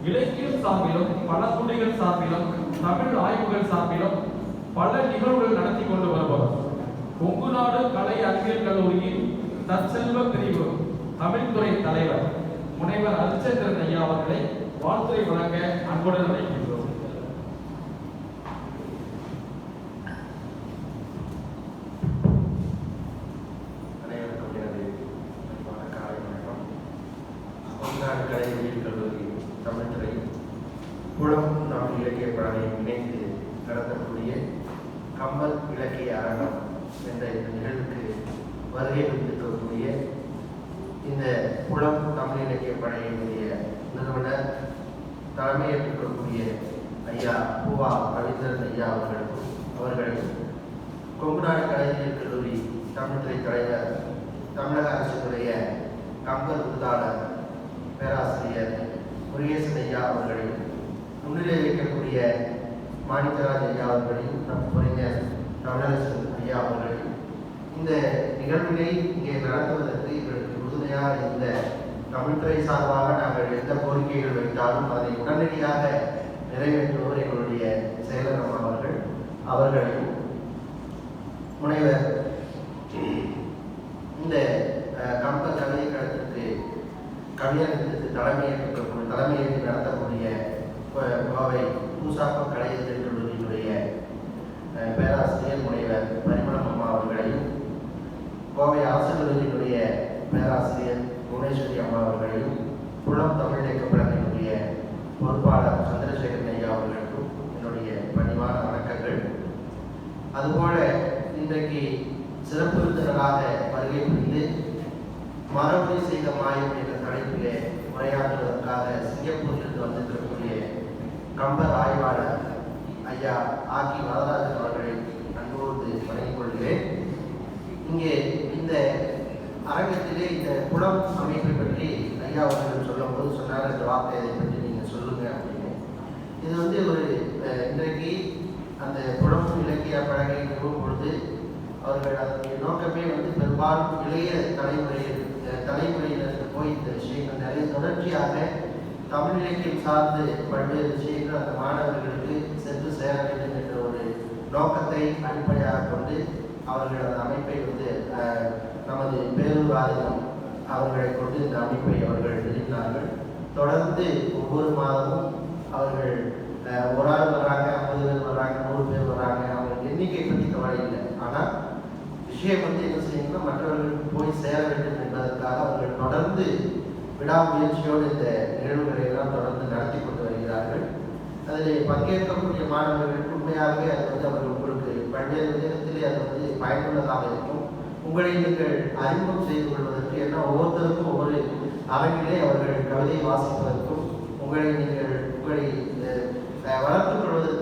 இலக்கியம் சார்பிலும் பழங்குடிகள் சார்பிலும் தமிழ் ஆய்வுகள் சார்பிலும் பல நிகழ்வுகள் நடத்தி கொண்டு வருபவர். கொங்கு நாடு கலை அறிவியல் கல்லூரியின் தற்செல்வ பிரிவு தமிழ்துறை தலைவர் முனைவர் அரிச்சந்திரன் ஐயா அவர்களை வாழ்த்துரை வழங்க அன்புடன் அழைக்கின்றோம். கலை அறிவியல் கல்லூரி தமிழ்துறை புலம் தமிழ் இலக்கிய பழமை இணைந்து நடத்தக்கூடிய கம்பல் இலக்கிய அரங்கம் என்ற இந்த நிகழ்வுக்கு வருகை புரிந்திருக்கக்கூடிய இந்த புலம் தமிழ் இலக்கிய பழையினுடைய நிறுவனர் தலைமையேற்றிருக்கக்கூடிய ஐயா பூவா ரவீந்திரன் ஐயா அவர்களும் கொங்குநாடு கலை அறிவியல் கல்லூரி தமிழ்துறை தலைவர் தமிழக அரசுடைய கம்பல் விருதாளர் பேராசிரியர் முருகேசன் ஐயா அவர்களையும் முன்னிலை வைக்கக்கூடிய மாணிக்கராஜ் ஐயா அவர்களையும் நம் கலைஞர் தமிழரசன் ஐயா அவர்களையும் இந்த நிகழ்வினை இங்கே நடத்துவதற்கு இவர்களுக்கு உறுதுணையாக இந்த தமிழ்துறை சார்பாக நாங்கள் எந்த கோரிக்கைகள் வைத்தாலும் அதை உடனடியாக நிறைவேற்றுவோர் எங்களுடைய செயலர் அவர்களையும் முனைவர் இந்த கம்பல் கலைக்கழகத்திற்கு கவியரங்கத்திற்கு தலைமையேற்று நடத்தக்கூடிய கோவை பூசாக்கம் கலை அறிவியல் கல்லூரியினுடைய பேராசிரியர் முனைவர் பரிமளம் அம்மா அவர்களையும் கோவை அரசு கல்லூரியினுடைய பேராசிரியர் புவனேஸ்வரி அம்மா அவர்களையும் புலம் தமிழ் இயக்க பழமையினுடைய பொறுப்பாளர் சந்திரசேகரன் ஐயா அவர்களுக்கும் என்னுடைய பணிவான வணக்கங்கள். அதுபோல இன்றைக்கு சிறப்பு விருந்தினராக வருகை புரிந்து மரபுரி செய்த மாயம் என்ற தலைப்பிலே உரையாற்றுவதற்காக சிங்கப்பூரிலிருந்து வந்திருக்கக்கூடிய கம்பர் ஆய்வாளர் ஐயா ஆக்கி வரதராஜன் அவர்களை அன்போடு வணங்கிக் கொள்கிறேன். இங்கே இந்த அரங்கத்திலே இந்த புலம் அமைப்பை பற்றி ஐயா அவர்கள் சொல்லும் போது சொன்னார், இந்த வார்த்தையை பற்றி நீங்கள் சொல்லுங்க அப்படின்னு. இது ஒரு இன்றைக்கு அந்த புலம் இலக்கிய பழகை நிறுவும் பொழுது அவர்கள் அதனுடைய நோக்கமே பெரும்பாலும் இளைய தலைமுறையினருக்கு போய் இந்த விஷயங்கள் நிறைய தொடர்ச்சியாக தமிழ் இலக்கியம் சார்ந்து பல்வேறு விஷயங்கள் அந்த மாணவர்களுக்கு சென்று சேர வேண்டும் என்ற ஒரு நோக்கத்தை அடிப்படையாக கொண்டு அவர்கள் அந்த அமைப்பை நமது பேரூர் ஆதினம் அவர்களை கொண்டு இந்த அமைப்பை அவர்கள் நிறுவினார்கள். தொடர்ந்து ஒவ்வொரு மாதமும் அவர்கள் ஒரு ஆள் வர்றாங்க, 50 பேர் வர்றாங்க, 100 பேர் வர்றாங்க, அவங்களுக்கு எண்ணிக்கை பற்றி கவலை இல்லை. ஆனால் விஷயம் என்ன செய்யணும்னா மற்றவர்களுக்கு போய் சேர வேண்டும் என்பதற்காக அவர்கள் தொடர்ந்து விடாமுயற்சியோடு இந்த நிகழ்வுகளை எல்லாம் தொடர்ந்து நடத்தி கொண்டு வருகிறார்கள். அதில் பங்கேற்கக்கூடிய மாணவர்களுக்கு உண்மையாகவே அது அவர்கள் உங்களுக்கு பல்வேறு விதத்திலே அது பயனுள்ளதாக இருக்கும். உங்களை நீங்கள் அறிமுகம் செய்து கொள்வதற்கு ஏன்னா ஒவ்வொருத்தருக்கும் ஒவ்வொரு அரங்கிலே அவர்கள் கவிதை வாசிப்பதற்கும் உங்களை வளர்த்துக் கொள்வதற்கு